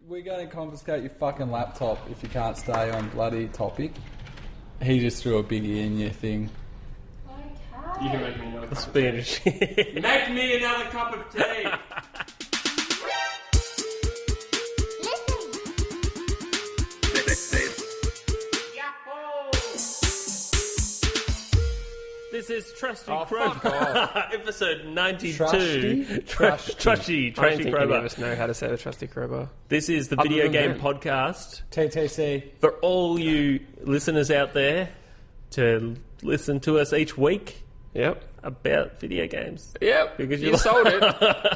We're going to confiscate your fucking laptop if you can't stay on bloody topic. He just threw a biggie in your thing. Okay. You can make me another cup of Spanish. tea. Make me another cup of tea. This is Trusty Oh, Crowbar, fuck off. episode 92. Trusty? Trusty I don't think any Crowbar. of us know how to say the Trusty Crowbar. This is the Other video than game them. podcast TTC. for all you listeners out there to listen to us each week Yep. about video games. Yep. Because you you- sold it.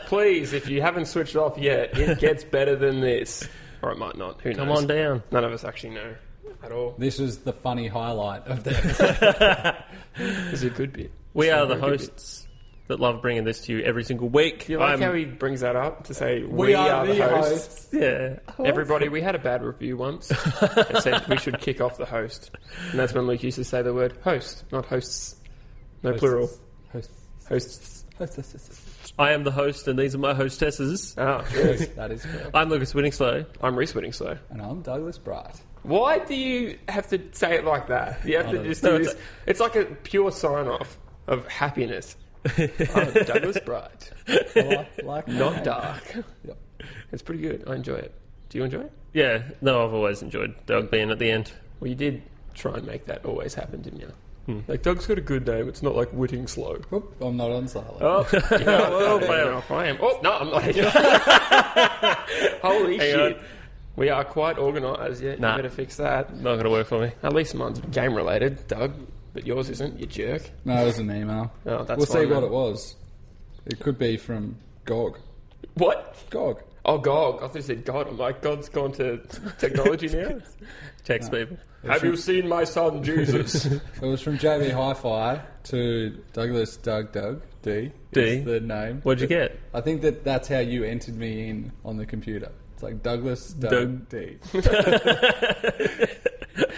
Please, if you haven't switched off yet, it gets better than this. Or it might not. Who knows? Come on down. None of us actually know at all. This was the funny highlight of the This is a good bit. We It's a are the very good bit. hosts that love bringing this to you every single week. Do you like how he brings that up to say We are the hosts. Yeah. Everybody, we had a bad review once. It said we should kick off the host. And that's when Luke used to say the word host, not hosts. No plural. Hosts. I am the host, and these are my hostesses. Oh, Yes, that is correct. I'm Lucas Winningslow. I'm Reese Whittingslow. And I'm Douglas Bright. Why do you have to say it like that? You have to just know. do this. It's like a pure sign-off of happiness. I'm Douglas Bright. Like Not dark. Yep. It's pretty good. I enjoy it. Do you enjoy it? Yeah, no, I've always enjoyed Doug being at the end. Well, you did try and make that always happen, didn't you? Like, Doug's got a good name. It's not like Whittingslow. Oop, I'm not on silent. Oh, yeah, well, fair enough. I am. Oh, no, I'm not. Holy Hang shit. on. We are quite organised, yeah. Nah. You better fix that. Not going to work for me. At least mine's game-related, Doug. But yours isn't, you jerk. No, it was an email. Oh, that's we'll fine, see what then. it was. It could be from GOG. What? GOG. Oh, God. I thought you said God. I'm like, God's gone to technology now? Text people. Have you seen my son, Jesus? It was from JB Hi-Fi to Douglas Doug D. D. Is the name. What'd you get? I think that's how you entered me in on the computer. It's like Douglas Doug D.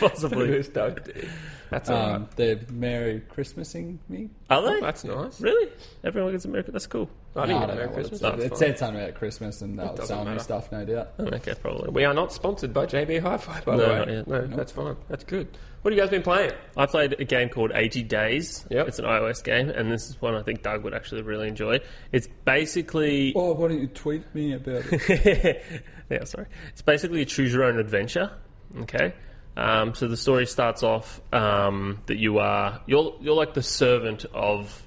Possibly. Who's Doug D? That's all right. They're Merry Christmasing me. Are they? Oh, that's nice. Really? Everyone gets American? That's cool. I didn't No, get don't Merry know what Christmas. It said. That's It fine. said something about Christmas and they were doesn't selling me matter. stuff, no doubt. Oh, okay, probably. We are not sponsored by JB Hi-Fi, by No, the way. not yet. No, that's fine. That's good. What have you guys been playing? I played a game called 80 Days. Yep. It's an iOS game, and this is one I think Doug would actually really enjoy. It's basically... Oh, why don't you tweet me about it? yeah, sorry. It's basically a choose-your-own adventure, okay? So the story starts off that you're like the servant of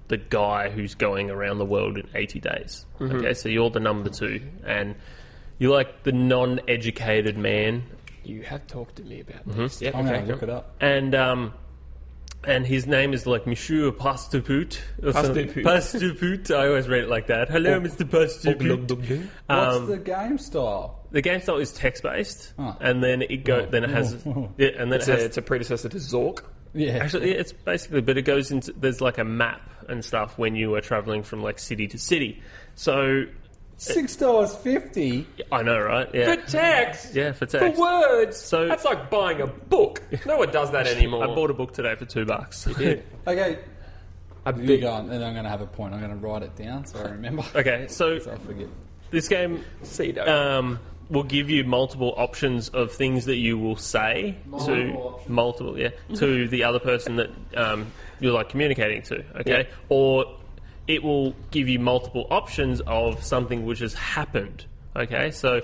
the guy who's going around the world in 80 days. Okay, so you're the number 2, and you're like the non-educated man, You have talked to me about this. Yeah, I'm going okay. to look it up. and his name is like Monsieur Pasteput. Pasteput. Pasteput. I always read it like that. Hello, Mr. Pasteput. What's the game style? The game style is text-based, Oh. and then it has yeah, and then It's a predecessor to Zork. Yeah. Actually, it's basically, but it goes into, there's like a map and stuff when you are traveling from like city to city. So, $6.50. I know, right? Yeah. For text? Yeah, for For text. words? So- That's like buying a book. No one does that anymore. I bought a book today for $2. You did. Okay, A you big go on, and I'm going to have a point. I'm going to write it down so I remember. Okay, so So I forget. this game CEDO. will give you multiple options of things that you will say to the other person that you're like communicating to, okay? Yeah. Or it will give you multiple options of something which has happened, okay? So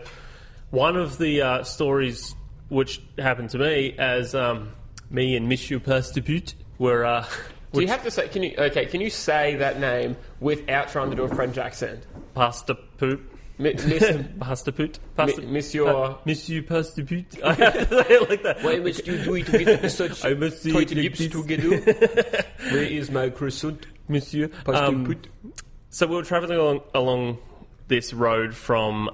one of the stories which happened to me as me and Monsieur Pasteput were... Do you have to say? Can you say that name without trying to do a French accent? Pasteput. Mr. Pasteput. Monsieur. Monsieur Pasteput. I have to say it like that. Why must you do it with such I must see tight it like lips this. together? Where is my croissant? Monsieur. Pasteput. So we were travelling along this road from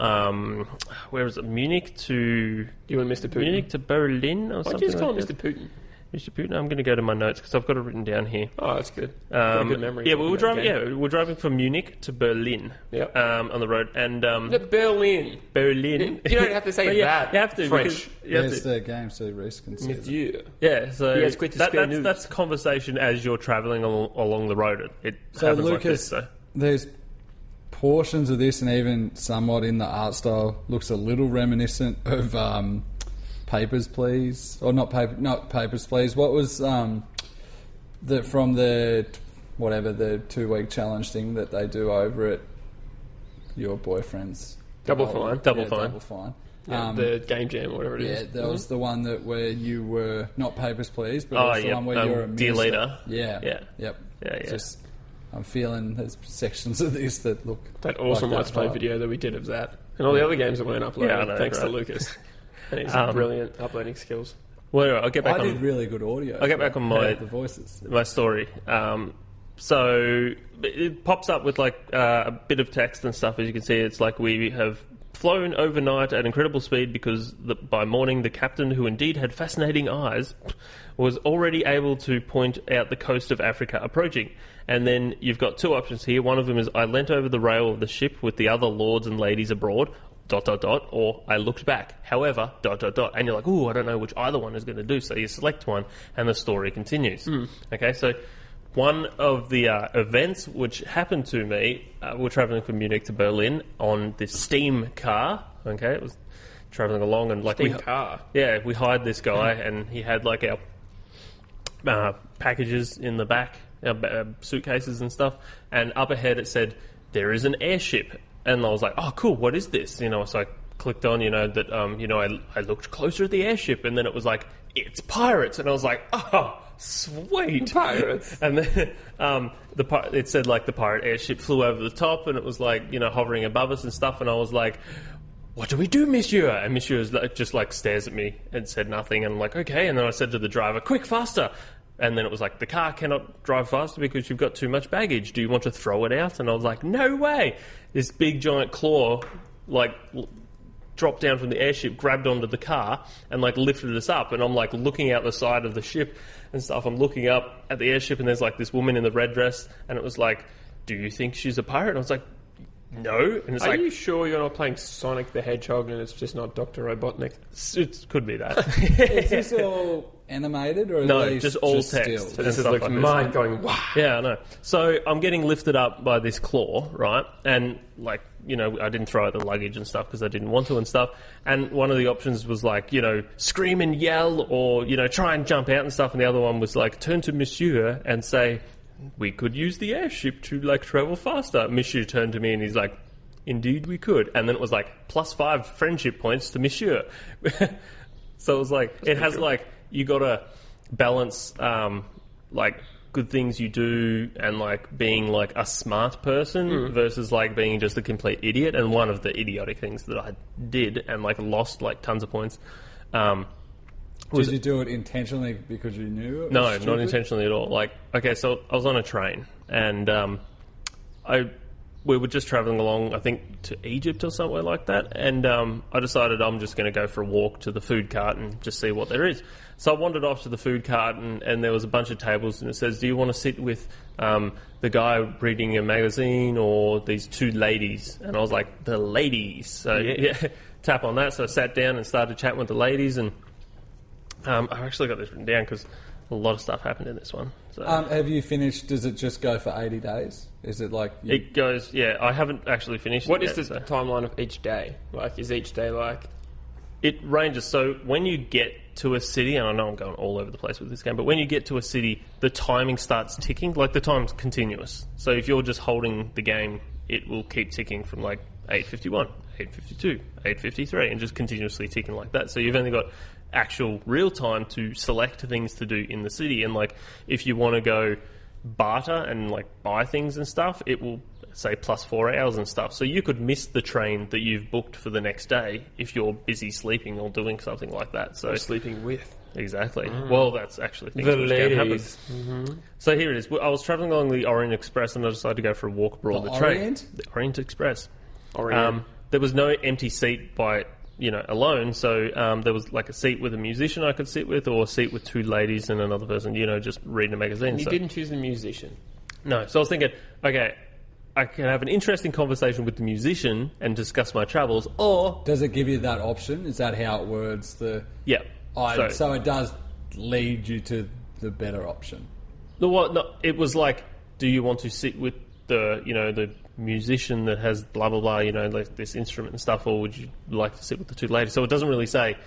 where is it? Munich to You and Mr. Putin. Munich to Berlin or Why something. do you just call him like Mr. Putin? that. Mr. Putin. I'm going to go to my notes because I've got it written down here. Oh, that's good. What a good memory. Yeah, we were driving. Okay. Yeah, we were driving from Munich to Berlin. Yep. On the road and The Berlin. Berlin. You don't have to say But yeah, that. You have to French. because you have There's to. the game so Reese can see it. Monsieur. Yeah, so He has quite a spare news. that's conversation as you're travelling along the road. It So happens Lucas, like this. So there's portions of this, and even somewhat in the art style, looks a little reminiscent of Papers, Please, or not Papers, Please. What was from the 2-week challenge thing that they do over at your boyfriend's Double Fine. Double Fine. Double Fine. Yeah, the Game Jam or whatever it is. Yeah, that was the one where you were not Papers, Please, but Oh, it was the one where you're a Dear minister. Leader. Yeah. Yeah. Yep. Yeah. Just, I'm feeling there's sections of this that look That awesome like Let's Play vibe. video that we did of that. And all the other games that weren't uploaded, Yeah, I know, thanks to right. Lucas. And his brilliant uploading skills. Well, I'll get back I on. did really good audio. I'll get back on my the voices. my story. So it pops up with like a bit of text and stuff. As you can see, it's like we have flown overnight at incredible speed because by morning the captain, who indeed had fascinating eyes, was already able to point out the coast of Africa approaching. And then you've got two options here. One of them is I leant over the rail of the ship with the other lords and ladies abroad, ... or I looked back. However, ... and you're like, ooh, I don't know which either one is going to do. So you select one, and the story continues. Okay, so one of the events which happened to me, we're traveling from Munich to Berlin on this steam car. Okay, it was traveling along, and like Steam car? Yeah, we hired this guy, and he had like our packages in the back, our suitcases and stuff, and up ahead it said, there is an airship. And I was like, oh, cool, what is this? So I clicked on, that, I looked closer at the airship, and then it was like, it's pirates. And I was like, oh, sweet. Pirates. And then it said, like, the pirate airship flew over the top, and it was like, hovering above us and stuff. And I was like, what do we do, monsieur? And monsieur just, like, stares at me and said nothing. And I'm like, okay. And then I said to the driver, quick, faster. And then it was like, the car cannot drive faster because you've got too much baggage. Do you want to throw it out? And I was like, no way. This big giant claw, like, dropped down from the airship, grabbed onto the car, and, like, lifted us up. And I'm, like, looking out the side of the ship and stuff. I'm looking up at the airship, and there's, like, this woman in the red dress. And it was like, do you think she's a pirate? And I was like, no. And it's Are like, you sure you're not playing Sonic the Hedgehog and it's just not Dr. Robotnik? it could be that. Is this all animated or No, are they just all still? text. So this stuff looks like this. mind going, wow. Yeah, I know. So I'm getting lifted up by this claw, right? And, like, I didn't throw out the luggage and stuff because I didn't want to and stuff. And one of the options was, like, scream and yell or, try and jump out and stuff. And the other one was, like, turn to monsieur and say, we could use the airship to, like, travel faster. Monsieur turned to me and he's like, indeed we could. And then it was, like, +5 friendship points to monsieur. So it was like, it has, like, you got to balance, like, good things you do and, like, being, like, a smart person versus, like, being just a complete idiot. And one of the idiotic things that I did and, like, lost, like, tons of points. Did you do it intentionally because you knew it was No, stupid? not intentionally at all. Like, okay, so I was on a train and we were just travelling along, I think, to Egypt or somewhere like that. And I decided I'm just going to go for a walk to the food cart and just see what there is. So I wandered off to the food cart and there was a bunch of tables and it says, do you want to sit with the guy reading a magazine or these two ladies? And I was like, the ladies. So yeah, tap on that. So I sat down and started chatting with the ladies and I've actually got this written down because a lot of stuff happened in this one. So. Have you finished? Does it just go for 80 days? Is it like... It goes, yeah, I haven't actually finished What it is yet, the so. timeline of each day? Like, is each day like... It ranges. So when you get to a city, and I know I'm going all over the place with this game, but when you get to a city, the timing starts ticking. Like, the time's continuous. So if you're just holding the game, it will keep ticking from, like, 8:51, 8:52, 8:53, and just continuously ticking like that. So you've only got actual real time to select things to do in the city. And, like, if you want to go barter and, like, buy things and stuff, it will say +4 hours and stuff. So you could miss the train that you've booked for the next day if you're busy sleeping or doing something like that. So Or sleeping with. exactly. Well, that's actually things The which can happen. ladies. So here it is. I was travelling along the Orient Express and I decided to go for a walk aboard the train. Orient? The Orient Express. Orient. There was no empty seat by alone. So there was like a seat with a musician I could sit with, or a seat with two ladies and another person, just reading a magazine. You So- didn't choose the musician. No. So I was thinking, okay, I can have an interesting conversation with the musician and discuss my travels, or Does it give you that option? Is that how it words the... yeah. So it does lead you to the better option. No, it was like, do you want to sit with the musician that has blah blah blah, like this instrument and stuff, or would you like to sit with the two ladies? So it doesn't really say,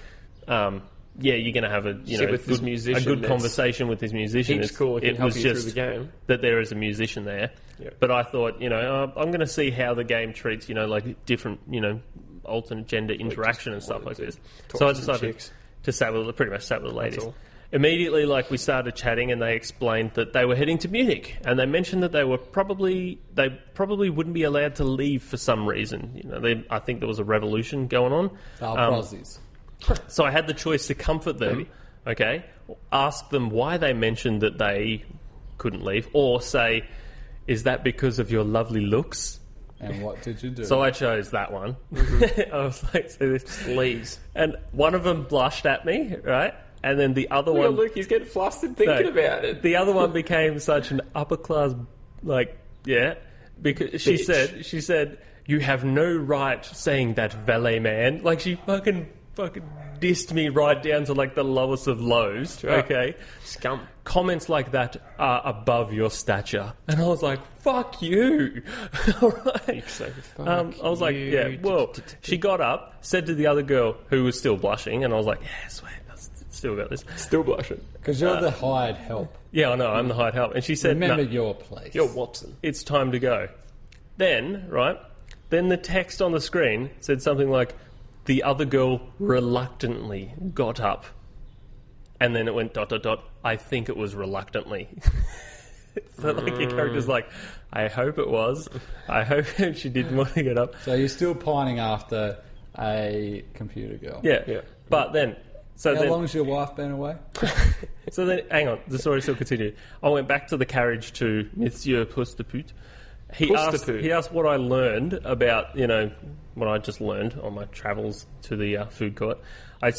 yeah, you're going to have a good conversation with this musician. It's cool. It was just through the game that there is a musician there. Yep. But I thought, I'm going to see how the game treats, like different, alternate gender interaction and stuff like this. So I decided to pretty much sat with the ladies. Immediately, we started chatting, and they explained that they were heading to Munich, and they mentioned that they probably wouldn't be allowed to leave for some reason. I think there was a revolution going on. Crossies. So I had the choice to comfort them, okay, ask them why they mentioned that they couldn't leave, or say, is that because of your lovely looks? And what did you do? So I chose that one. Mm-hmm. I was like, please. And one of them blushed at me, right? And then the other one... Look, he's getting flustered thinking about it. The other one became such an upper class, because she said, you have no right saying that, valet man. She fucking dissed me right down to the lowest of lows. Sure. Okay, scum. Comments like that are above your stature, and I was like, "Fuck you!" All right. I was like, "Yeah." Well, she got up, said to the other girl who was still blushing, and I was like, "Yeah, sweet, still got this." Still blushing because you're the hired help. Yeah, I know. I'm the hired help, and she said, "Remember your place. You're Watson. It's time to go." Then the text on the screen said something like, the other girl reluctantly got up. And then it went ... I think it was reluctantly. So your character's like, I hope it was. I hope she didn't want to get up. So you're still pining after a computer girl. Yeah. But then... How long has your wife been away? So then, hang on, the story still continued. I went back to the carriage to Monsieur Puss de Pute. He asked what I learned about, what I just learned on my travels to the food court. I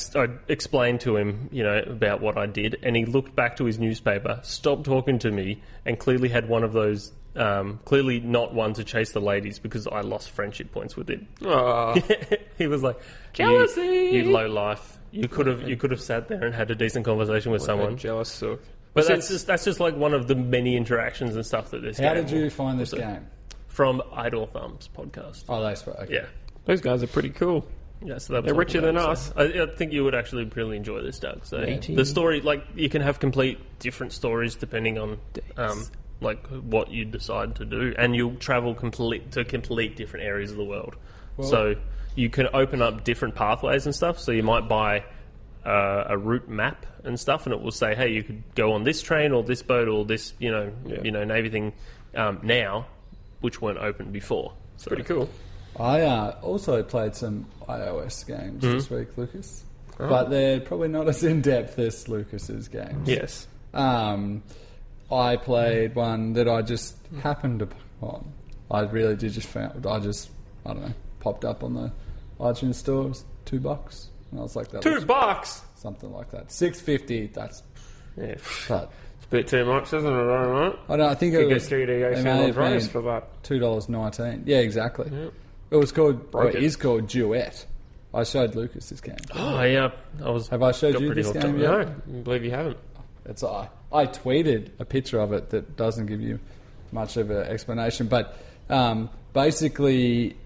explained to him, about what I did, and he looked back to his newspaper, stopped talking to me, and clearly had one of those, clearly not one to chase the ladies because I lost friendship points with him. He was like, jealousy, you low life. You could have sat there and had a decent conversation with someone. Jealous sook. But that's just one of the many interactions and stuff that this game... How did you find this game? From Idle Thumbs podcast. Oh, that's right. Okay. Yeah. Those guys are pretty cool. Yeah, so they're richer than us. I think you would actually really enjoy this, Doug. So the story, you can have complete different stories depending on what you decide to do, and you'll travel to complete different areas of the world. Well, so you can open up different pathways and stuff. So you might buy a route map and stuff, and it will say, hey, you could go on this train or this boat or this, Navy thing now, which weren't open before. So pretty cool. I also played some iOS games this week, Lucas, but they're probably not as in depth as Lucas's games. Yes. I played one that I just happened upon. I really did just found. I don't know, popped up on the iTunes store. It was $2. And I was like, $2? Something like that. $6.50. That's it's a bit too much, isn't it? I don't know. I think it was for that. $2.19. Yeah, exactly. Yep. It was called. It is called Duet. I showed Lucas this game. Oh yeah, Have I showed you this game yet? No, I believe you haven't. It's I tweeted a picture of it that doesn't give you much of an explanation, but basically,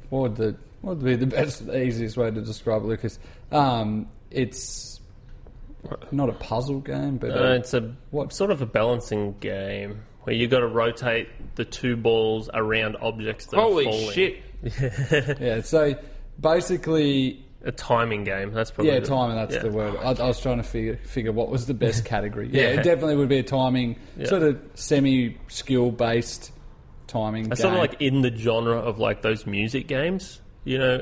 what would be the easiest way to describe it, Lucas? It's not a puzzle game, but it's sort of a balancing game where you got to rotate the two balls around objects that are falling. Holy shit! Yeah, so basically a timing game. That's probably timing. That's the word. I was trying to figure what was the best category. Yeah, it definitely would be a timing, sort of semi-skill based timing. It's game. sort of in the genre of those music games. Yeah,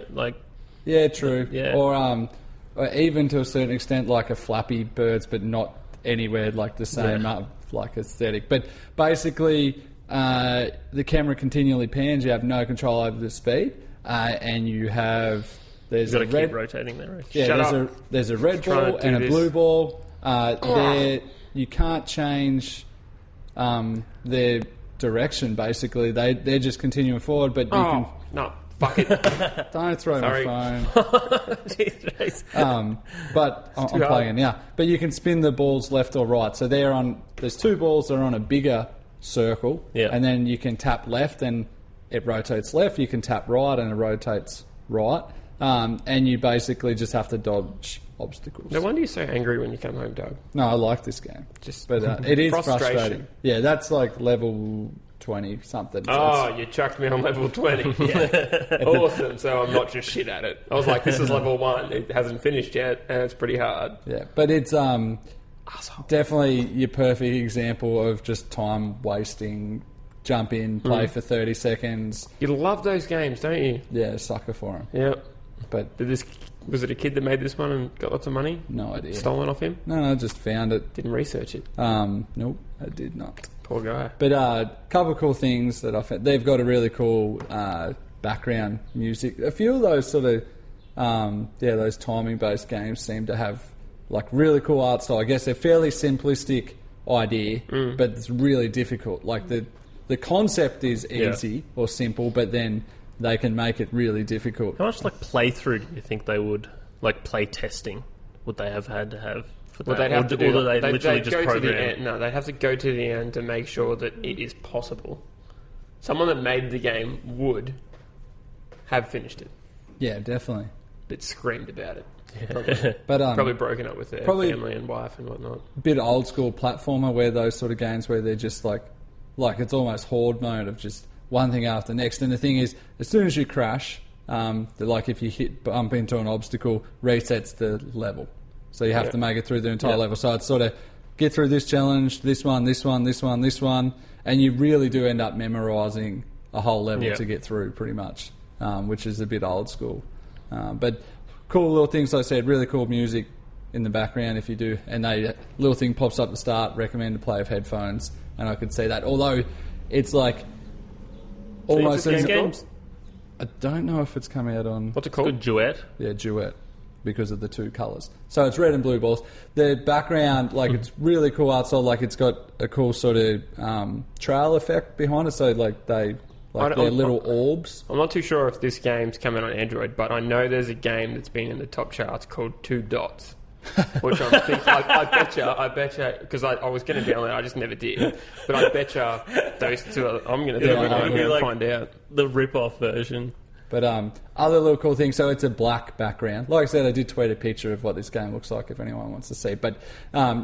true. Yeah. Or even to a certain extent, like a Flappy Birds, but not anywhere like the same aesthetic. But basically, the camera continually pans. You have no control over the speed, and you have there's a red keep rotating there. Right? Yeah, there's a red ball and a blue ball. You can't change their direction. Basically, they're just continuing forward, but you can. No. Fuck it. Don't throw my phone. But I'm playing it now. But you can spin the balls left or right. So there's two balls that are on a bigger circle, and then you can tap left and it rotates left, you can tap right and it rotates right. And you basically just have to dodge obstacles. No wonder you're so angry when you come home, Doug. No, I like this game. But it is frustrating. Yeah, that's like level 20 something. So you chucked me on level 20. Yeah. Awesome. So I'm not just shit at it. I was like, this is level 1. It hasn't finished yet, and it's pretty hard. Yeah, but it's definitely your perfect example of just time wasting. Jump in, play for 30 seconds. You love those games, don't you? Yeah, sucker for them. Yep. But was it a kid that made this one and got lots of money? No idea. Stolen off him? No, just found it. Didn't research it? Nope, I did not. Poor guy. But a couple of cool things that I found. They've got a really cool background music. A few of those sort of, those timing-based games seem to have like really cool art style. I guess they're fairly simplistic idea, but it's really difficult. Like the concept is easy or simple, but then they can make it really difficult. How much like playthrough do you think they would, like play testing, would they have had to have for that? Well, they'd have to do they literally just program? To the end. No, they'd have to go to the end to make sure that it is possible. Someone that made the game would have finished it. Yeah, definitely. But screamed about it. Yeah. But probably broken up with their family and wife and whatnot. Bit old school platformer where those sort of games where they're just like it's almost horde mode of just one thing after next. And the thing is, as soon as you crash, like if you bump into an obstacle, resets the level. So you have to make it through the entire level. So it's sort of get through this challenge, this one, and you really do end up memorising a whole level to get through pretty much, which is a bit old school. But cool little things, like I said, really cool music in the background if you do. And a little thing pops up at the start, recommend to play with headphones. And I could see that. Although it's like almost... games? I don't know if it's come out on... What's it called? Duet? Yeah, Duet. Because of the two colours. So it's red and blue balls. The background, like it's really cool art style. Like it's got a cool sort of trail effect behind it. So like they're little orbs. I'm not too sure if this game's coming on Android, but I know there's a game that's been in the top charts called Two Dots. Which I betcha, because I was going to download it, I just never did. But I betcha those two, I'm going to do it. I'm going to find out. The rip-off version. But other little cool things, so it's a black background. Like I said, I did tweet a picture of what this game looks like if anyone wants to see. But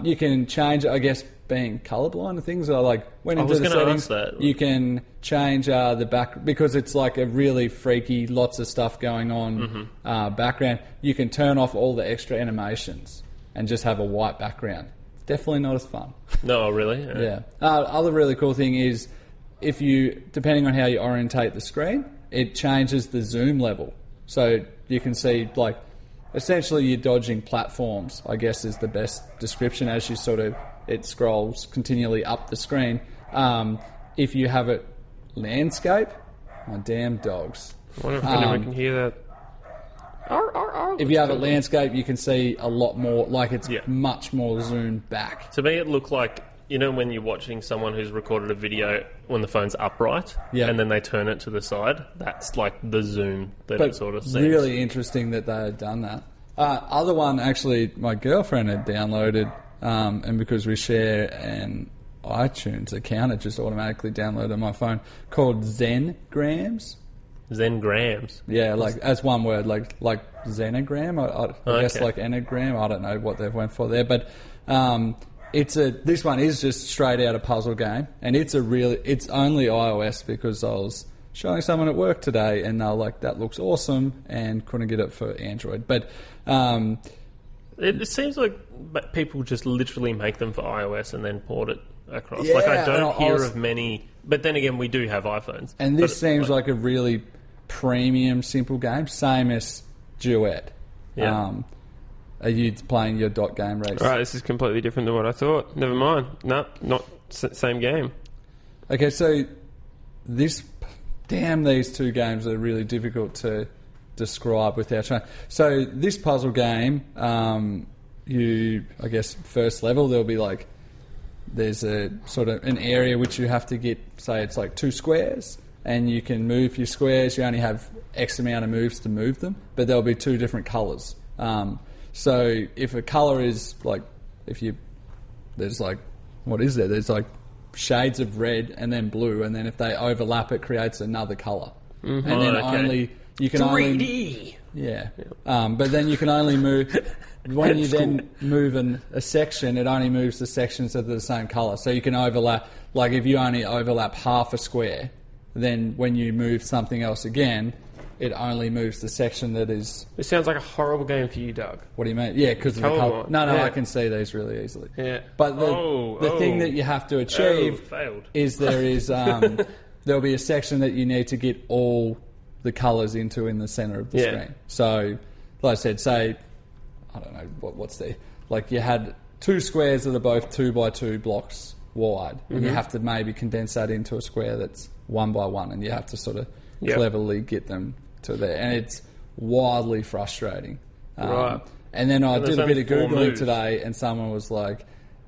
you can change, I guess, being colourblind and things. Or like when into the settings, you can change the back, because it's like a really freaky, lots of stuff going on background. You can turn off all the extra animations and just have a white background. Definitely not as fun. No, really? Yeah. Other really cool thing is if you, depending on how you orientate the screen, it changes the zoom level. So you can see, like, essentially you're dodging platforms, I guess is the best description, as you sort of, it scrolls continually up the screen. If you have it landscape, my damn dogs. I wonder if anyone can hear that. If you have it landscape, you can see a lot more, like it's much more zoomed back. To me, it looked like, you know, when you're watching someone who's recorded a video when the phone's upright and then they turn it to the side, that's like the zoom that it sort of seems. Really interesting that they had done that. Other one, actually, my girlfriend had downloaded, and because we share an iTunes account, it just automatically downloaded on my phone, called Zengrams. Zengrams? Yeah, like as one word, like Zenagram, I guess like Enneagram. I don't know what they've went for there, but... this one is just straight out a puzzle game, and it's only iOS, because I was showing someone at work today and they're like, that looks awesome, and couldn't get it for Android. But it seems like people just literally make them for iOS and then port it across. Yeah, like I don't hear of many, but then again we do have iPhones. And this seems like a really premium, simple game, same as Duet. Yeah. Are you playing your dot game race? Alright, this is completely different than what I thought. Never mind. No, not same game. Okay, so these two games are really difficult to describe without trying. So this puzzle game, I guess first level, there'll be like, there's a sort of an area which you have to get, say it's like 2 squares, and you can move your squares. You only have X amount of moves to move them, but there'll be 2 different colours. So if a colour is like, there's like, what is there? There's like shades of red and then blue, and then if they overlap, it creates another colour. Mm-hmm. And then you can 3D. But then you can only move when you then move a section. It only moves the sections that are the same colour. So you can overlap. Like if you only overlap half a square, then when you move something else again, it only moves the section that is... It sounds like a horrible game for you, Doug. What do you mean? Yeah, because of the colour. No, I can see these really easily. Yeah. But the thing that you have to achieve is there'll be a section that you need to get all the colours into in the centre of the screen. So, like I said, say, I don't know, what's there? Like you had 2 squares that are both 2 by 2 blocks wide, and you have to maybe condense that into a square that's 1 by 1, and you have to sort of cleverly get them to there, and it's wildly frustrating. Right. And then I did a bit of Googling today, and someone was like,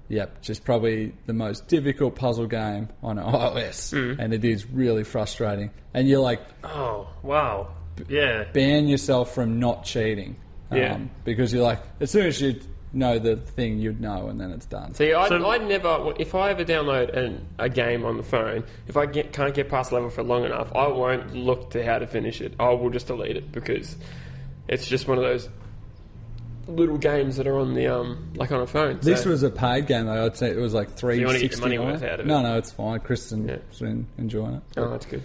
yep, just probably the most difficult puzzle game on iOS, and it is really frustrating. And you're like, oh, wow. Yeah. Ban yourself from not cheating. Because you're like, as soon as you know the thing, you'd know, and then it's done. See, I never, if I ever download a game on the phone, if I can't get past level for long enough, I won't look to how to finish it. I will just delete it because it's just one of those little games that are on the like on a phone. This was a paid game though. I'd say it was like $3.60. So you want to get your money worth out of it? No, it's fine. Kristen's been enjoying it. Oh, that's good.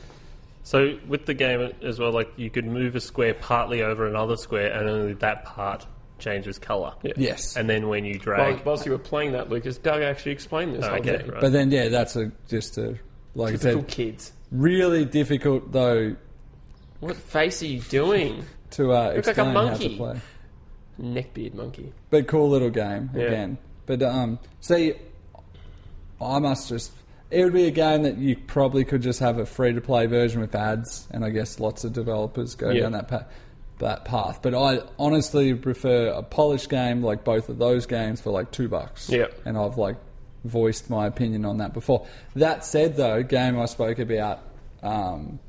So with the game as well, like you could move a square partly over another square, and only that part changes colour. Yeah. Yes. And then when you drag... Whilst you were playing that, Lucas, Doug actually explained this whole thing. Right. But then, that's just like I said, kids. Really difficult though. What face are you doing? To explain like a monkey. How to play. Neckbeard monkey. But cool little game again. But see, I must just... It would be a game that you probably could just have a free-to-play version with ads, and I guess lots of developers go down that path. But I honestly prefer a polished game like both of those games for like $2. Yeah. And I've like voiced my opinion on that before. That said, though, game I spoke about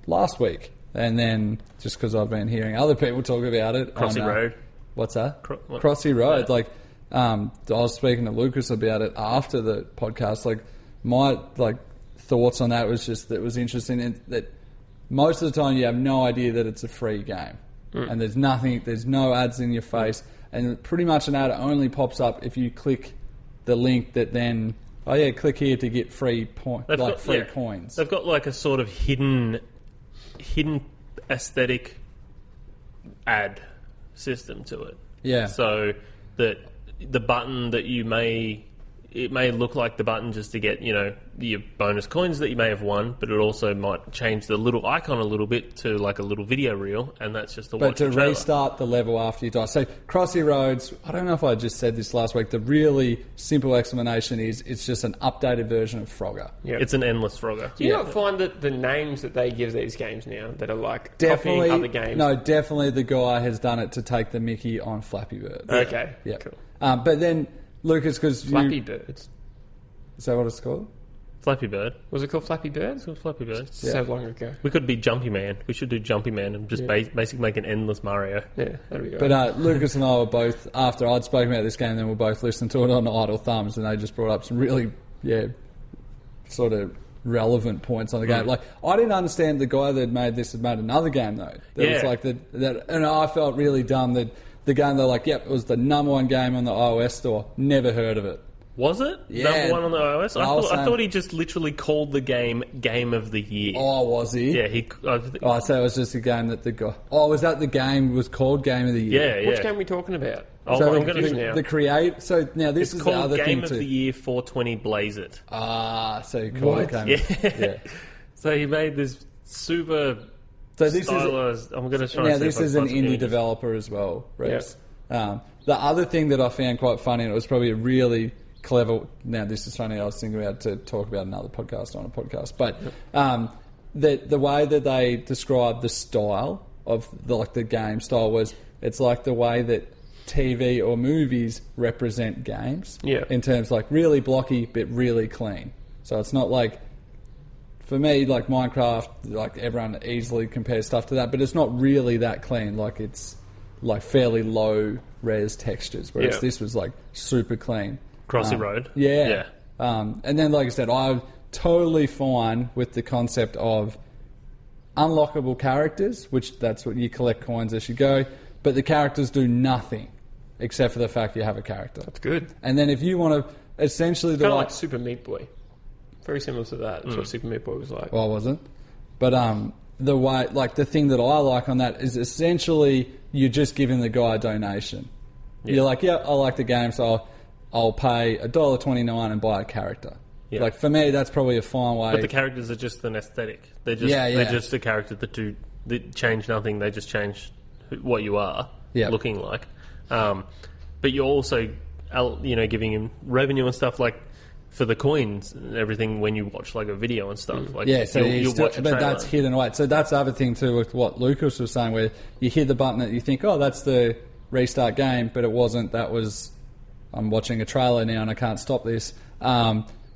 last week, and then just because I've been hearing other people talk about it, Crossy Road. What's that? Crossy Road. Yeah. Like, I was speaking to Lucas about it after the podcast. Like, my thoughts on that was just that it was interesting in that most of the time you have no idea that it's a free game, and there's no ads in your face, and pretty much an ad only pops up if you click the link that then click here to get free coins. They've got like a sort of hidden aesthetic ad system to it. Yeah. So that the button that it may look like the button just to get, your bonus coins that you may have won, but it also might change the little icon a little bit to like a little video reel, and that's just the watch. But to restart the level after you die. So Crossy Roads, I don't know if I just said this last week, the really simple explanation is it's just an updated version of Frogger. Yep. It's an endless Frogger. Do you not find that the names that they give these games now that are like copying other games? No, definitely the guy has done it to take the mickey on Flappy Bird. Okay. Yeah. Cool. But then, Lucas, because Flappy Birds. Is that what it's called? Flappy Bird. Was it called Flappy Bird? It's called Flappy Bird. So long ago. We could be Jumpy Man. We should do Jumpy Man and just basically make an endless Mario. Yeah, that'd be great. But Lucas and I were both, after I'd spoken about this game, then we're both listening to it on Idle Thumbs, and they just brought up some really, sort of relevant points on the game. Like, I didn't understand the guy that made this had made another game, though. That was like that, and I felt really dumb that the game, they're like, it was the number one game on the iOS store. Never heard of it. Was it? Yeah. Number one on the iOS? I thought he just literally called the game Game of the Year. Oh, was he? Yeah, so it was just a game that the guy... Oh, was that the game was called Game of the Year? Yeah. Which game are we talking about? So I'm going to the create... So now this is the other thing too. It's called Game of the Year 420 Blaze It. So you call it Game yeah. So he made this super... So this stylized, I'm going to try. Now this is an indie developer as well, Rex. Yep. The other thing that I found quite funny, and it was probably a really clever. Now this is funny. I was thinking about to talk about another podcast on a podcast, but the way that they described the style of the game style was it's like the way that TV or movies represent games. Yeah. In terms like really blocky but really clean. So it's not like. For me, like Minecraft, like everyone easily compares stuff to that, but it's not really that clean. Like it's like fairly low res textures, whereas this was like super clean. Crossy Road. Yeah. And then, like I said, totally fine with the concept of unlockable characters, which that's what you collect coins as you go, but the characters do nothing except for the fact you have a character. That's good. And then if you want to, essentially Kind of like Super Meat Boy. Very similar to that. That's what Super Meat Boy was like. Well, I wasn't. But the way, like the thing that I like on that is essentially you're just giving the guy a donation. Yeah. You're like, yeah, I like the game, so I'll pay $1.29 and buy a character. Yeah. Like for me, that's probably a fine way. But the characters are just an aesthetic. They're just a character that change nothing. They just change what you are looking like. But you're also, giving him revenue and stuff like for the coins and everything when you watch like a video and stuff. Like so but that's hidden away. So that's the other thing too with what Lucas was saying, where you hit the button that you think, oh, that's the restart game, but it wasn't. That was, I'm watching a trailer now and I can't stop this.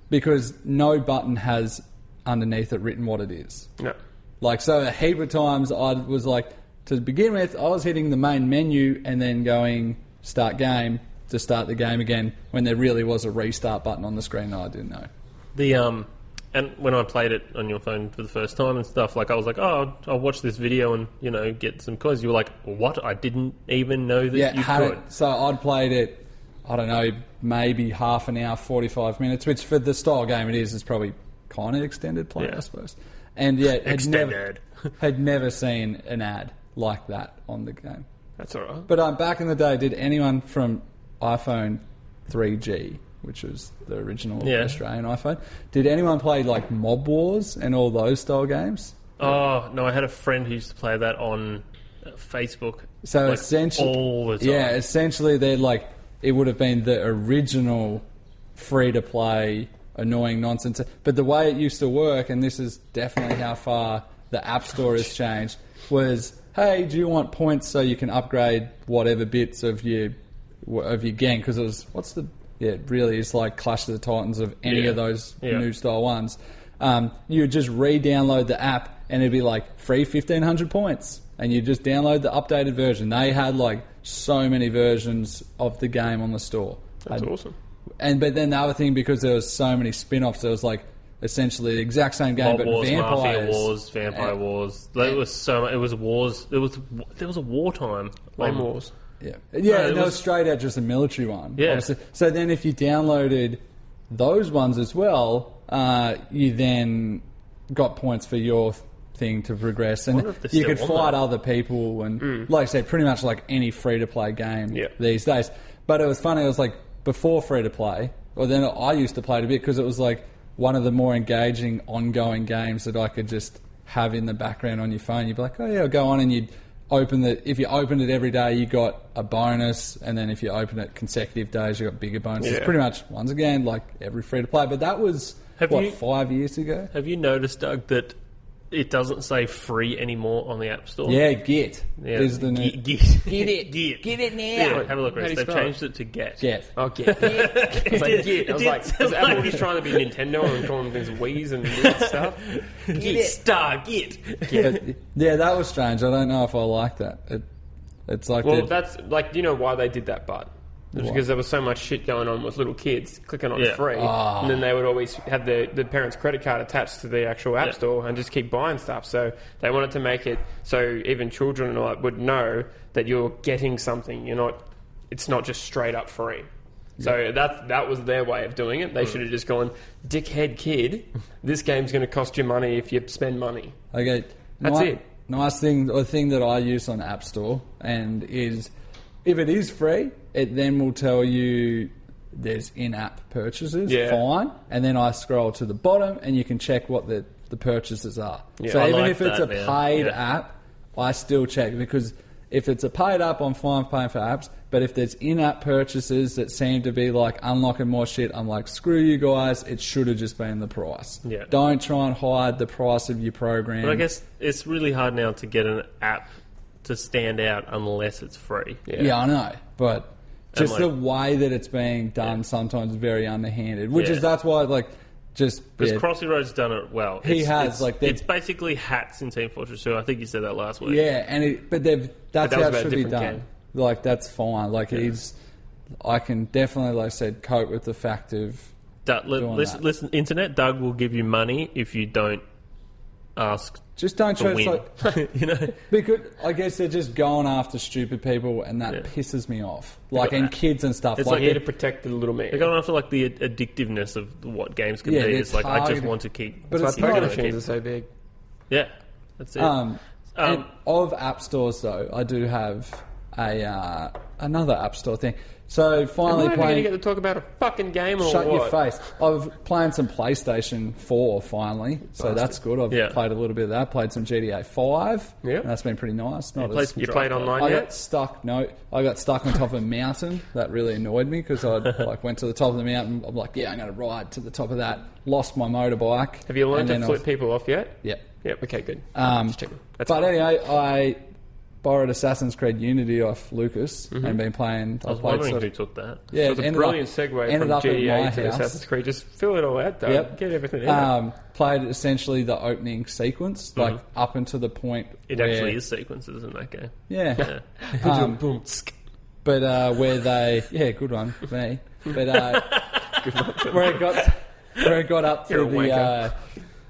Because no button has underneath it written what it is. No. Like, so a heap of times I was like, to begin with, I was hitting the main menu and then going start game to start the game again when there really was a restart button on the screen that I didn't know. And when I played it on your phone for the first time and stuff, like I was like, oh, I'll watch this video and, get some coins. You were like, what? I didn't even know that you could. So I'd played it, I don't know, maybe half an hour, 45 minutes, which for the style game it is probably kind of extended play, I suppose. And had never seen an ad like that on the game. That's all right. But back in the day, did anyone from iPhone 3G, which was the original Australian iPhone, did anyone play like Mob Wars and all those style games? Oh, no, I had a friend who used to play that on Facebook. So essentially, all the time. Yeah, essentially they're like, it would have been the original free-to-play annoying nonsense. But the way it used to work, and this is definitely how far the App Store has changed, was, hey, do you want points so you can upgrade whatever bits of your gang? Because it was, it really is like Clash of the Titans of any of those new style ones. You would just re-download the app and it'd be like free 1,500 points. And you just download the updated version. They had like so many versions of the game on the store. That's awesome. But then the other thing, because there was so many spin-offs, there was like essentially the exact same game, Mob but Wars, vampires. Mafia Wars, Vampire Wars. It was wars. There was a wartime. Lane Wars. Yeah, and that was straight out just a military one. Yeah. Obviously. So then if you downloaded those ones as well, you then got points for your thing to progress, and you could fight other people, and like I said, pretty much like any free-to-play game these days. But it was funny, it was like before free-to-play, or then I used to play it a bit because it was like one of the more engaging ongoing games that I could just have in the background on your phone. You'd be like, oh yeah, I'll go on, and you'd if you opened it every day, you got a bonus, and then if you open it consecutive days, you got bigger bonuses. Yeah. Pretty much, once again, like every free-to-play. But that was, 5 years ago? Have you noticed, Doug, that it doesn't say free anymore on the App Store? Yeah, Get is the new... Get it now. Yeah, have a look, Chris. They've changed it to Get. Get. Oh, Get. It's like Get. I was like, is Apple just trying to be Nintendo and calling things Wii's and weird stuff? Get. Yeah, that was strange. I don't know if I like that. It's like... Well, that's like, do you know why they did that, bud? It was because there was so much shit going on with little kids clicking on free, and then they would always have the parents' credit card attached to the actual App Store and just keep buying stuff. So they wanted to make it so even children and all that would know that you're getting something. It's not just straight up free. So that was their way of doing it. They should have just gone, dickhead kid, this game's going to cost you money if you spend money. Okay, that's it. Nice thing, or thing that I use on App Store, and is, if it is free, it then will tell you there's in-app purchases, fine, and then I scroll to the bottom and you can check what the purchases are. Yeah, so even like if it's that, a paid app, I still check, because if it's a paid app, I'm fine paying for apps, but if there's in-app purchases that seem to be like unlocking more shit, I'm like, screw you guys, it should have just been the price. Yeah. Don't try and hide the price of your program. But I guess it's really hard now to get an app to stand out unless it's free. Yeah, I know, but just the way that it's being done sometimes is very underhanded, that's why because Crossy Road's done it well. It's basically hats in Team Fortress 2. I think you said that last week. Yeah, that's how it should be done. Game. Like, that's fine. Like, I can definitely, like I said, cope with the fact of Listen, internet, Doug will give you money if you don't ask. Just don't to try win. you know, because I guess they're just going after stupid people, and that pisses me off. Like in kids and stuff. It's like here to protect the little man. They're going after like the addictiveness of what games can be. It's like I just want to keep. But it's like poker machines are so big. Yeah, that's it. And of app stores, though, I do have another app store thing. So finally Am I going to get to talk about a fucking game or Shut what? your face. I've playing some PlayStation 4 finally, so that's good. I've played a little bit of that. Played some GTA 5. Yeah, and that's been pretty nice. You played online yet? I got stuck on top of a mountain. That really annoyed me because I went to the top of the mountain. I'm like, I'm going to ride to the top of that. Lost my motorbike. Have you learned to flip people off yet? Yep. Yep. Okay, good. Anyway, I borrowed Assassin's Creed Unity off Lucas and been playing. I was wondering who took that. Yeah, so it's a brilliant segue from GTA to Assassin's Creed. Just fill it all out, though. Yep. Get everything in. Played essentially the opening sequence, like up until the point. It actually is sequences in that game. Yeah. But where they, good one, me. But where it got up to the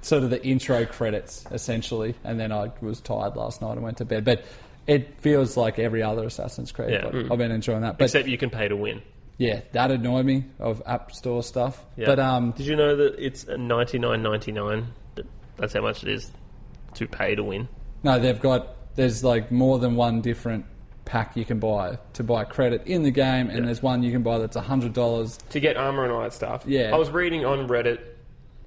sort of the intro credits essentially, and then I was tired last night and went to bed. But it feels like every other Assassin's Creed. Yeah. I've been enjoying that. But, except you can pay to win. Yeah, that annoyed me of App Store stuff. Yeah. But did you know that it's $99.99? That's how much it is to pay to win. No, there's like more than one different pack you can buy to buy credit in the game, and there's one you can buy that's $100 to get armor and all that stuff. Yeah, I was reading on Reddit.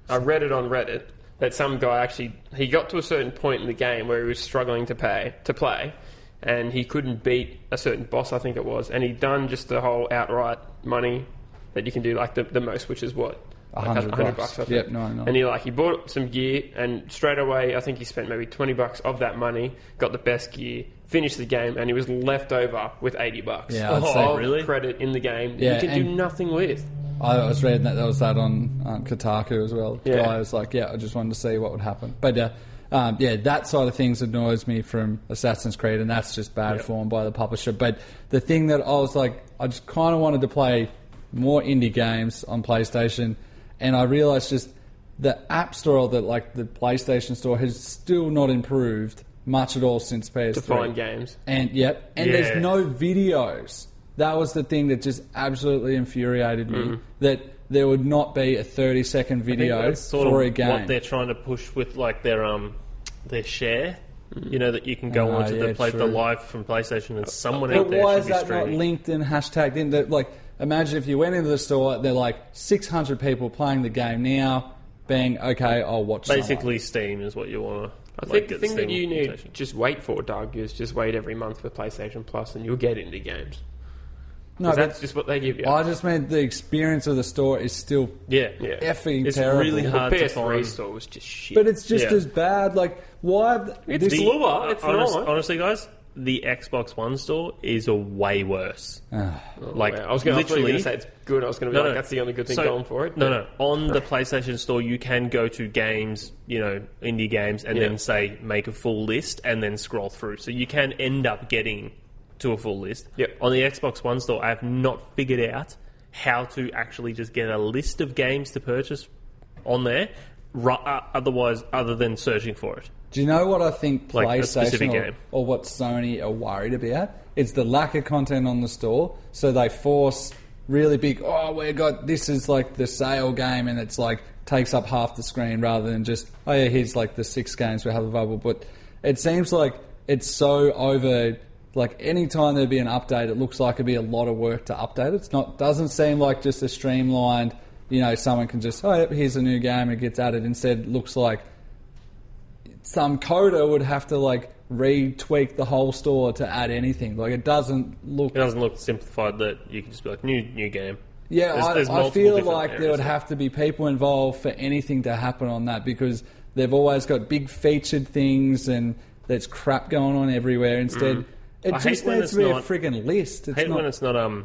I read it on Reddit that some guy he got to a certain point in the game where he was struggling to play, and he couldn't beat a certain boss, I think it was, and he'd done just the whole outright money that you can do, like the most, which is what? $100 bucks, I think. Yep, no. And he bought some gear, and straight away, I think he spent maybe $20 of that money, got the best gear, finished the game, and he was left over with $80. Yeah, I'd say, really? Credit in the game you can do nothing with. I was reading that there was that on Kotaku as well. The guy was like, I just wanted to see what would happen. But that side of things annoys me from Assassin's Creed, and that's just bad form by the publisher. But the thing that I was like, I just kind of wanted to play more indie games on PlayStation, and I realised just the App Store, the PlayStation Store, has still not improved much at all since PS3. To find games. And there's no videos. That was the thing that just absolutely infuriated me, that there would not be a 30-second video for a game. What they're trying to push with like their share, that you can go onto the live from PlayStation and someone out there should be streaming. But why is that not linked and hashtagged in? Imagine if you went into the store, they're like 600 people playing the game now, bang, okay, I'll watch Basically Steam is what you want to... I think the thing that you need to just wait for, Doug, is just wait every month for PlayStation Plus and you'll get into games. No, that's just what they give you. I just meant the experience of the store is still effing it's terrible. Really hard to find. The PS3 store was just shit. But it's just as bad. Like, why? It's bluer. It's not. Honestly, guys, the Xbox One store is way worse. I was going to say it's good. I was going to be that's the only good thing going for it. No. On the PlayStation store, you can go to games, indie games, and then say make a full list and then scroll through. So you can end up getting to a full list. Yep. On the Xbox One store, I have not figured out how to actually just get a list of games to purchase on there, other than searching for it. Do you know what I think PlayStation or what Sony are worried about? It's the lack of content on the store, so they force really big, this is like the sale game and it's like takes up half the screen rather than just, here's like the 6 games we have available. But it seems like it's so over... Like, any time there'd be an update, it looks like it'd be a lot of work to update it. Doesn't seem like just a streamlined, someone can just, here's a new game, it gets added. Instead, it looks like some coder would have to, retweak the whole store to add anything. It doesn't look simplified that you can just be like, new game. Yeah, I feel like there would have to be people involved for anything to happen on that, because they've always got big featured things and there's crap going on everywhere. Instead... It just needs to be a friggin' list. I hate when it's not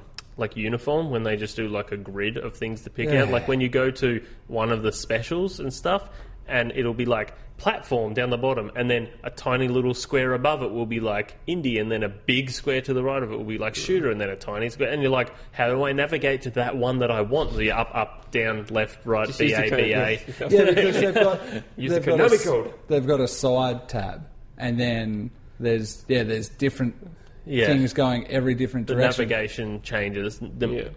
uniform, when they just do a grid of things to pick out. Like when you go to one of the specials and stuff, and it'll be like platform down the bottom, and then a tiny little square above it will be like indie, and then a big square to the right of it will be like shooter, and then a tiny square, and you're like, how do I navigate to that one that I want? So you're up, down, left, right, Just BA, BA. Yeah, because they've got a side tab, and then there's different things going every different direction. The navigation changes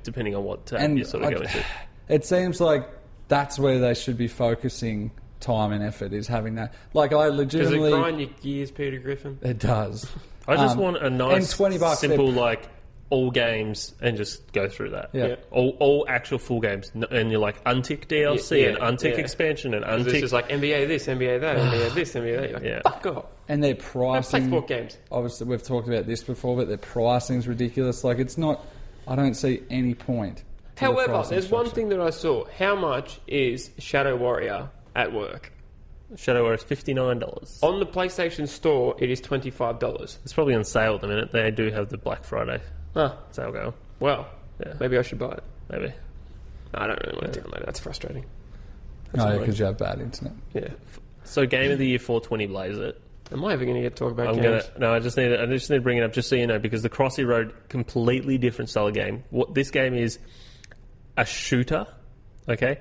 depending on what tab you sort of go into. It seems like that's where they should be focusing time and effort, is having that. Like, I legitimately... Does it grind your gears, Peter Griffin? It does. I just want a nice, $20 simple, like, all games, and just go through that. Yeah. All actual full games. And you're like, untick DLC, and untick expansion, and untick... It's just like NBA this, NBA that, NBA this, NBA that. You're like, fuck off. And their pricing... play sport games. Obviously, we've talked about this before, but their pricing's ridiculous. Like, it's not... I don't see any point. However, there's one thing that I saw. How much is Shadow Warrior at work? Shadow Warrior is $59. On the PlayStation Store, it is $25. It's probably on sale at the minute. They do have the Black Friday sale going. Well, maybe I should buy it. Maybe. No, I don't really want to download it. That's frustrating. No, because you have bad internet. Yeah. So, Game of the Year 420 Blaze it. Am I ever going to get to talk about games? I just need to bring it up just so you know, because the Crossy Road, completely different style of game. What this game is, a shooter, okay,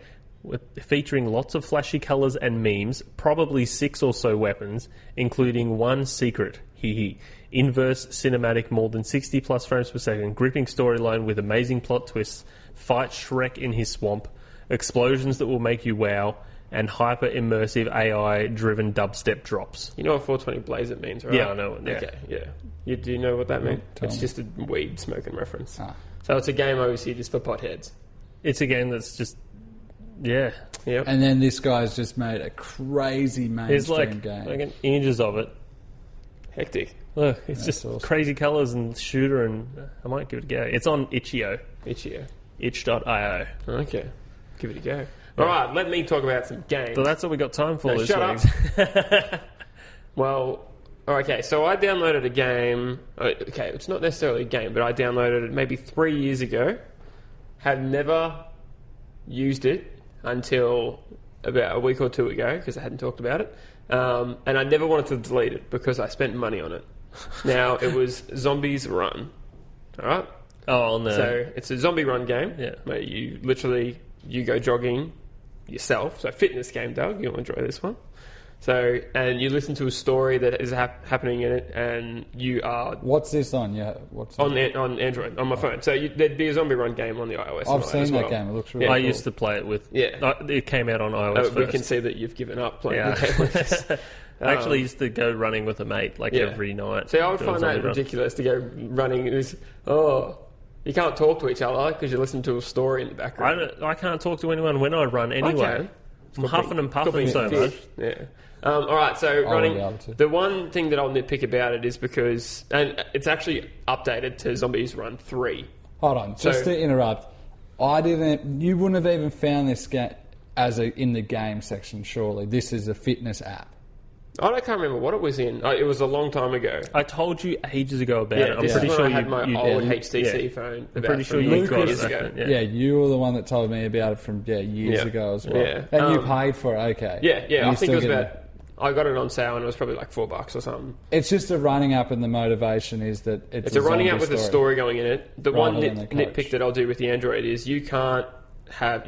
featuring lots of flashy colours and memes, probably 6 or so weapons, including one secret, inverse cinematic, more than 60 plus frames per second, gripping storyline with amazing plot twists, fight Shrek in his swamp, explosions that will make you wow, and hyper immersive AI driven dubstep drops. You know what 420 Blaze it means, right? Yeah, I know. Yeah. Okay, yeah. Do you know what that means? It's just a weed smoking reference. So it's a game obviously just for potheads. It's a game that's just, Yep. And then this guy's just made a crazy mainstream game. Like images of it. Hectic. Look, it's just awesome. Crazy colours and shooter, and I might give it a go. It's on itch.io. itch.io. Okay. Give it a go. All right, let me talk about some games. So that's all we got time for this week. Well, okay, so I downloaded a game. Okay, it's not necessarily a game, but I downloaded it maybe 3 years ago. Had never used it until about a week or two ago, because I hadn't talked about it. And I never wanted to delete it because I spent money on it. Now, it was Zombies Run. All right? Oh, no. So it's a zombie run game. Yeah. Where you go jogging yourself. So fitness game, Doug. You'll enjoy this one. So, and you listen to a story that is happening in it, and you are... What's this on? Yeah, what's on Android, on my phone. So there'd be a zombie run game on the iOS. I've seen that game. It looks really cool. I used to play it with... Yeah. It came out on iOS first. We can see that you've given up playing the game with this. I actually used to go running with a mate, every night. See, I would find that ridiculous to go running. You can't talk to each other because you listen to a story in the background. I can't talk to anyone when I run anyway. I'm huffing and puffing so much. Yeah. All right, so running. The one thing that I'll nitpick about it is because, and it's actually updated to Zombies Run 3. Hold on, just to interrupt. You wouldn't have even found this game in the game section, surely. This is a fitness app. I can't remember what it was in. It was a long time ago. I told you ages ago about it. I'm pretty sure I had my old HTC phone. I'm pretty sure you got years ago. Yeah, you were the one that told me about it from years ago as well. Yeah. And you paid for it, okay. Yeah. I think it was about... I got it on sale and it was probably like $4 or something. It's just a running app, and the motivation is that it's a running app with a story going in it. The one nitpick that I'll do with the Android is you set up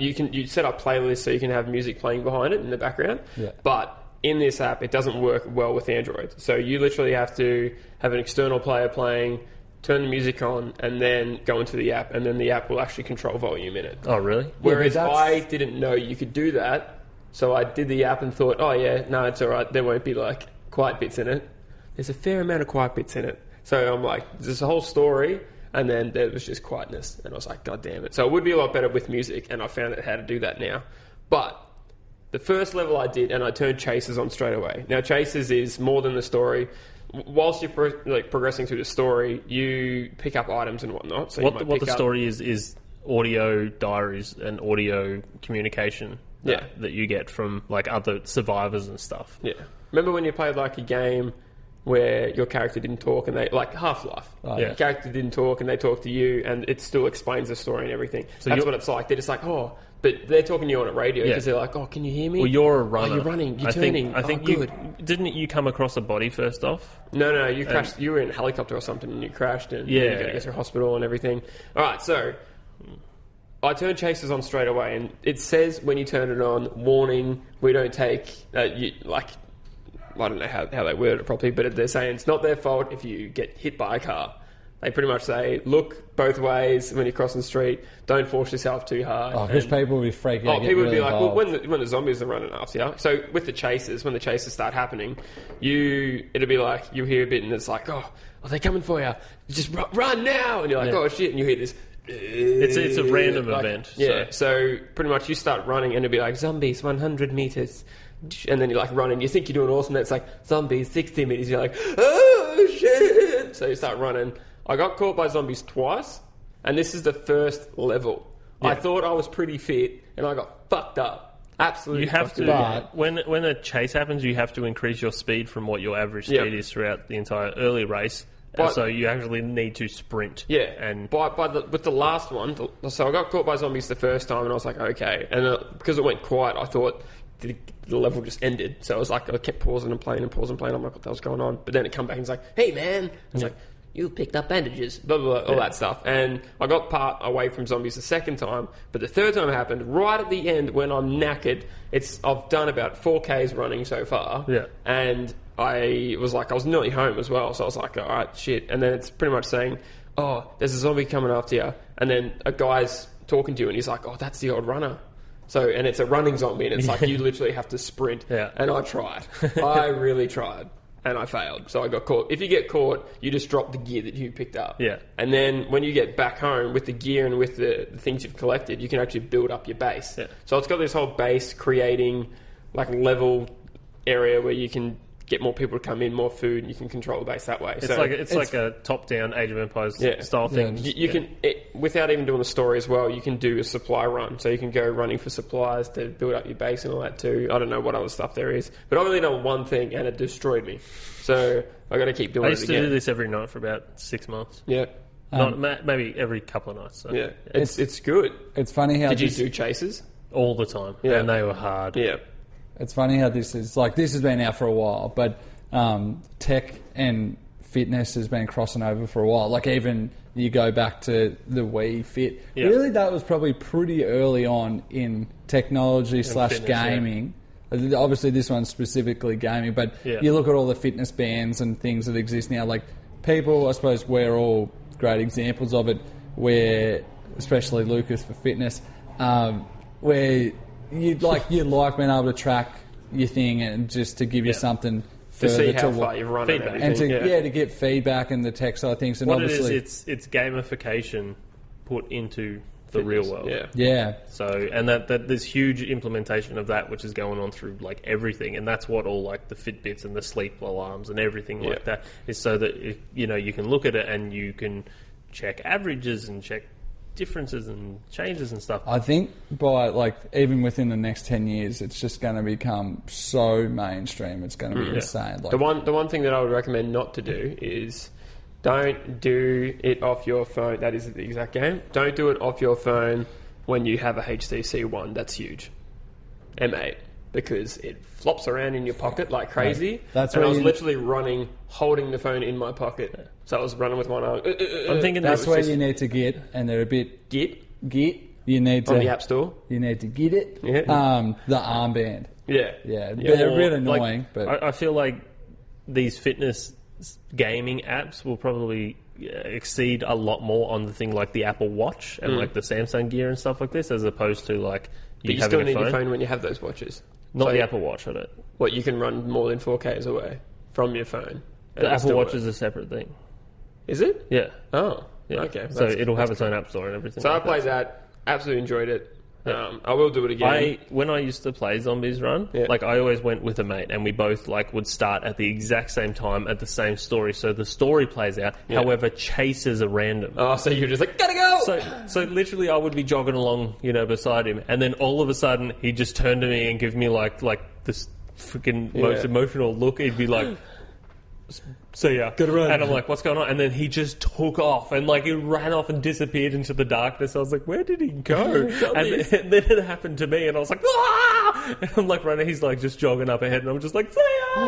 playlists so you can have music playing behind it in the background. Yeah. But in this app, it doesn't work well with Android. So you literally have to have an external player playing, turn the music on, and then go into the app, and then the app will actually control volume in it. Oh, really? Whereas I didn't know you could do that. So I did the app and thought, it's all right. There won't be like quiet bits in it. There's a fair amount of quiet bits in it. So I'm like, there's a whole story, and then there was just quietness. And I was like, God damn it. So it would be a lot better with music, and I found out how to do that now. But the first level I did, and I turned Chasers on straight away. Now, Chasers is more than the story. Whilst you're progressing through the story, you pick up items and whatnot. So what the story is audio diaries and audio communication. That you get from like other survivors and stuff. Yeah. Remember when you played like a game where your character didn't talk and they like Half-Life. Your character didn't talk and they talk to you, and it still explains the story and everything. So that's what it's like. They're just like, oh, but they're talking to you on a radio because they're like, oh, can you hear me? Well, you're a runner. Oh, you're running. You're turning. I think didn't you come across a body first off? No, you crashed. You were in a helicopter or something and you crashed and you got to get to hospital and everything. All right, so I turned chasers on straight away, and it says when you turn it on, warning, we don't take, I don't know how they word it properly, but they're saying it's not their fault if you get hit by a car. They pretty much say, look both ways when you cross the street, don't force yourself too hard. Oh, because people will be freaking out. People would be like, well, when the zombies are running after you. So with the chasers, when the chasers start happening, it'll be like, you hear a bit and it's like, oh, they're coming for you. Just run now. And you're like, oh shit. And you hear this. It's a random event. Yeah. So pretty much you start running and it'll be like, zombies 100 meters. And then you're like running. You think you're doing awesome. It's like, zombies 60 meters. You're like, oh shit. So you start running. I got caught by zombies twice, and this is the first level. Yeah. I thought I was pretty fit, and I got fucked up. Absolutely. You have to, but when a chase happens, you have to increase your speed from what your average speed is throughout the entire early race. So you actually need to sprint. Yeah, and with the last one, so I got caught by zombies the first time, and I was like, okay. And because it went quiet, I thought the level just ended. So I was like, I kept pausing and playing. I'm like, what the hell's going on? But then it come back and it's like, hey man, it's like, you picked up bandages, blah, blah, blah, all that stuff. And I got part away from zombies the second time, but the third time happened right at the end when I'm knackered. I've done about 4Ks running so far. Yeah. And I was nearly home as well, so I was like, all right, shit. And then it's pretty much saying, oh, there's a zombie coming after you. And then a guy's talking to you and he's like, oh, that's the old runner. So, and it's a running zombie and it's like you literally have to sprint. Yeah. And I tried. I really tried. And I failed, so I got caught. If you get caught, you just drop the gear that you picked up. Yeah. And then when you get back home with the gear and with the things you've collected, you can actually build up your base. Yeah. So it's got this whole base creating like level area where you can get more people to come in, more food, and you can control the base that way. It's like a top-down Age of Empires style thing. You can, without even doing the story as well, you can do a supply run. So you can go running for supplies to build up your base and all that too. I don't know what other stuff there is. But I've only done one thing, and it destroyed me. So I got to keep doing it again. I used to do this every night for about 6 months. Yeah. Maybe every couple of nights. So. Yeah. It's good. It's funny how... Did you do chases? All the time. Yeah. And they were hard. Yeah. It's funny how this is like this has been out for a while, but tech and fitness has been crossing over for a while. Like even you go back to the Wii Fit. Yeah. Really, that was probably pretty early on in technology / gaming. Yeah. Obviously, this one's specifically gaming, but you look at all the fitness bands and things that exist now. Like people, I suppose, we're all great examples of it. Where, especially Lucas for fitness, where. You like being able to track your thing and just to give you something further to see how far you've run and to get feedback and the tech side of things. And what obviously it is, it's gamification put into the real world. Yeah. So and that there's huge implementation of that which is going on through like everything, and that's what all like the Fitbits and the sleep alarms and everything like that is, so that you can look at it and you can check averages and check differences and changes and stuff. I think by even within the next 10 years, it's just going to become so mainstream. It's going to be insane. The one thing that I would recommend not to do is don't do it off your phone. That is the exact game. Don't do it off your phone when you have a HTC One. That's huge. M8. Because it flops around in your pocket like crazy. That's and I was literally running, holding the phone in my pocket. So I was running with one arm. I'm thinking that's where you need to get, and they're a bit get. You need to on the App Store. You need to get it. Yeah. The armband. Yeah. They're a bit annoying, but I feel like these fitness gaming apps will probably exceed a lot more on the thing like the Apple Watch and like the Samsung Gear and stuff like this, as opposed to like you still need your phone when you have those watches. Not the Apple Watch, I don't. What, you can run more than 4Ks away from your phone? The Apple Watch is a separate thing. Is it? Yeah. Oh, yeah. Okay. So it'll have its own app store and everything. So I played that. Absolutely enjoyed it. I will do it again. When I used to play Zombies Run, I always went with a mate, and we both would start at the exact same time at the same story. So the story plays out. However, chases are random. Oh, so you're just like, gotta go. So literally, I would be jogging along, beside him, and then all of a sudden, he'd just turn to me and give me like this freaking most emotional look. He'd be like, see ya. Gotta run. And I'm like, what's going on? And then he just took off and like he ran off and disappeared into the darkness. I was like, where did he go? And then it happened to me and I was like, ah! And I'm like running, he's like just jogging up ahead and I'm just like, see ya!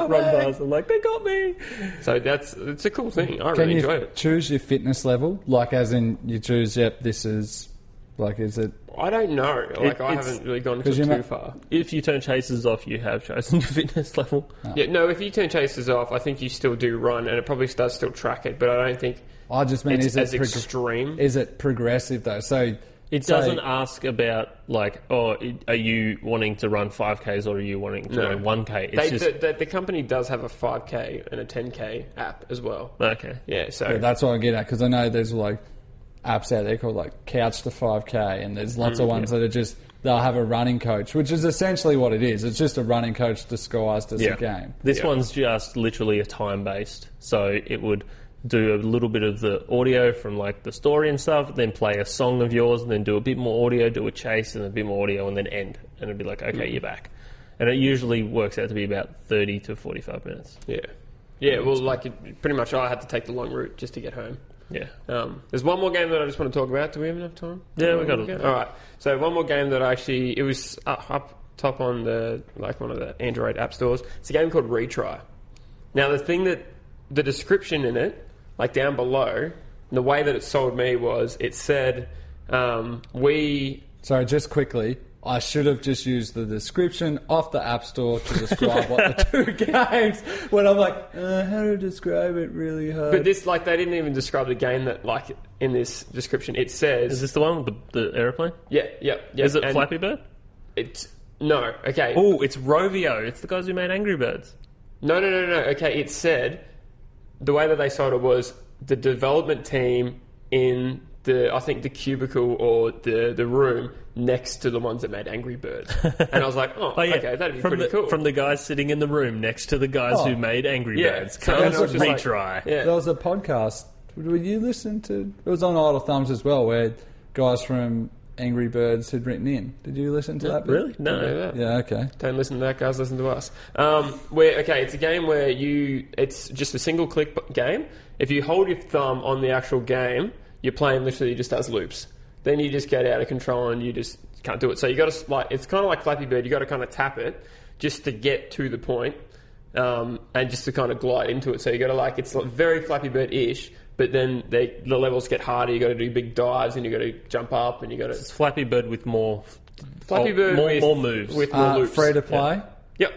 Run past. I'm like, they got me. So it's a cool thing. I really enjoy it. Choose your fitness level? Like as in you choose, yep, this is, like is it... I don't know. Like, I haven't really gone too far. If you turn chasers off, you have chosen your fitness level. Oh. Yeah, no, if you turn chasers off, I think you still do run, and it probably does still track it, but I don't think I just mean, it's as extreme. Is it progressive, though? So it doesn't ask about, like, are you wanting to run 5Ks or are you wanting to run 1K? It's the company does have a 5K and a 10K app as well. Okay. Yeah, so... Yeah, that's what I get at, because I know there's, like, apps out there called like Couch to 5K, and there's lots of ones that are just, they'll have a running coach, which is essentially what it is. It's just a running coach disguised as a game. This one's just literally a time based, so it would do a little bit of the audio from like the story and stuff, then play a song of yours, and then do a bit more audio, do a chase, and a bit more audio, and then end, and it'd be like, okay, you're back. And it usually works out to be about 30 to 45 minutes. Yeah, well, like pretty much I had to take the long route just to get home. Yeah. There's one more game that I just want to talk about. Do we have enough time? Yeah, we got it. All right. So one more game that it was up top on one of the Android app stores. It's a game called Retry. Now the description in it, like down below, the way that it sold me was it said Sorry, just quickly. I should have just used the description off the App Store to describe what the two games. When I'm like, how to describe it really hard. But this, like, they didn't even describe the game that, like, in this description. It says... Is this the one with the aeroplane? Yeah. Is it Flappy Bird? No, okay. Oh, it's Rovio. It's the guys who made Angry Birds. No. Okay, it said... The way that they sold it was the development team in the cubicle or the room next to the ones that made Angry Birds. And I was like, okay, that'd be pretty cool. From the guys sitting in the room next to the guys who made Angry Birds. So Retry. There was a podcast. Would you listen to... It was on Idle Thumbs as well, where guys from Angry Birds had written in. Did you listen to that bit? Really? No. Yeah, okay. Don't listen to that, guys. Listen to us. It's a game where it's just a single-click game. If you hold your thumb on the actual game, you're playing literally just as loops. Then you just get out of control and you just can't do it. So you got to it's kind of like Flappy Bird. You got to kind of tap it just to get to the point, and just to kind of glide into it. So you got to it's very Flappy Bird-ish, but then the levels get harder. You got to do big dives and you got to jump up and you got to. It's Flappy Bird with more. Flappy Bird more moves with more loops. Free to play. Yep.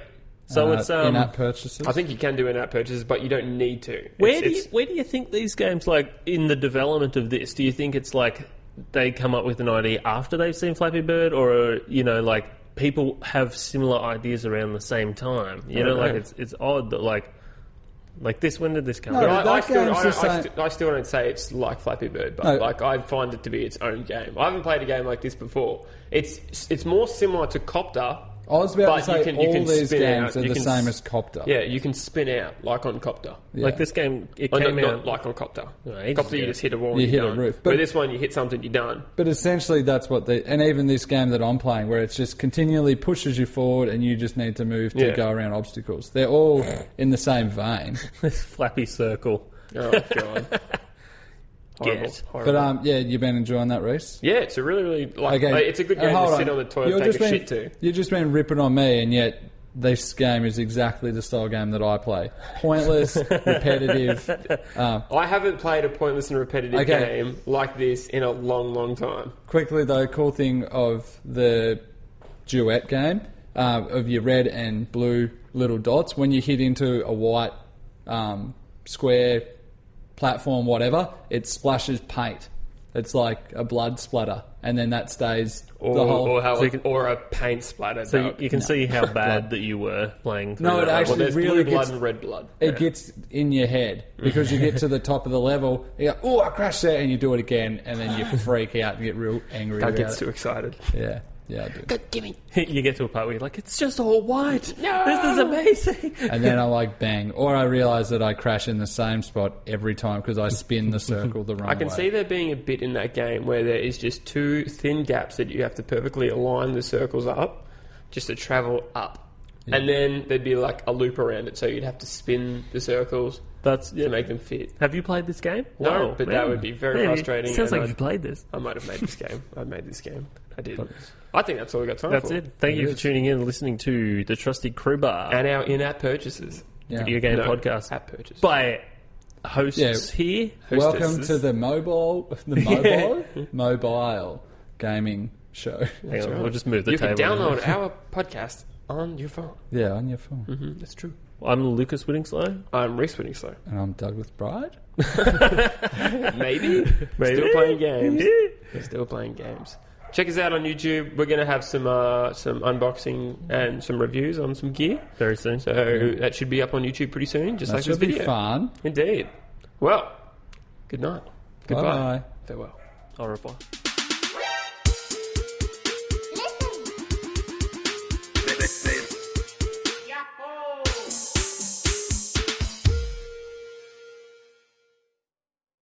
So it's in-app purchases. I think you can do in-app purchases, but you don't need to. Where do you think these games, like in the development of this, do you think it's like they come up with an idea after they've seen Flappy Bird, or like people have similar ideas around the same time? It's odd that like this. When did this come? No, I still don't say it's like Flappy Bird, but I find it to be its own game. I haven't played a game like this before. It's more similar to Copter. I was about to say all these games are the same as Copter. Yeah, you can spin out like on Copter. Yeah. Like this game, it came out like on Copter. No, Copter, you just hit a wall. You hit a roof. But this one, you hit something, you're done. But essentially, that's what and even this game that I'm playing, where it's just continually pushes you forward, and you just need to move to go around obstacles. They're all in the same vein. This Flappy Circle. Oh god. Horrible. But you've been enjoying that, Reese? Yeah, it's a really it's a good game to sit on the toilet and take a shit to. You've just been ripping on me, and yet this game is exactly the style game that I play. Pointless, repetitive. I haven't played a pointless and repetitive game like this in a long, long time. Quickly though, cool thing of the Duet game, of your red and blue little dots, when you hit into a white square platform, whatever, it splashes paint. It's like a blood splatter, and then that stays or a paint splatter. So you can see how bad that you were playing through. No, it actually there's really blue blood and red blood. It gets in your head because you get to the top of the level, you go, "Oh, I crashed there," and you do it again, and then you freak out and get real angry. That gets too excited. Yeah, I do. God damn it. You get to a part where you're like, it's just all white. No! This is amazing. And then I bang. Or I realise that I crash in the same spot every time because I spin the circle the wrong way. I can see there being a bit in that game where there is just two thin gaps that you have to perfectly align the circles up just to travel up. And then there'd be like a loop around it, so you'd have to spin the circles to make them fit. Have you played this game? No, but that would be very frustrating. Sounds like you've played this. I might have made this game. I made this game. I did. I think that's all we got time for. That's it. Thank you for tuning in and listening to the Trusty Crowbar. And our in-app purchases. Video game podcast. App purchase. By hosts here. Welcome to the mobile gaming show. Hang on, we'll just move the table. You can download our podcast on your phone. Yeah, on your phone. Mm-hmm, that's true. I'm Lucas Whittingslow. I'm Reese Whittingslow. And I'm Douglas Bride. Maybe. Still playing games. We're still playing games. Check us out on YouTube. We're going to have some unboxing and some reviews on some gear very soon. So that should be up on YouTube pretty soon, just that like this video. Should be fun. Indeed. Well, good night. Goodbye. Bye. Farewell. Au revoir.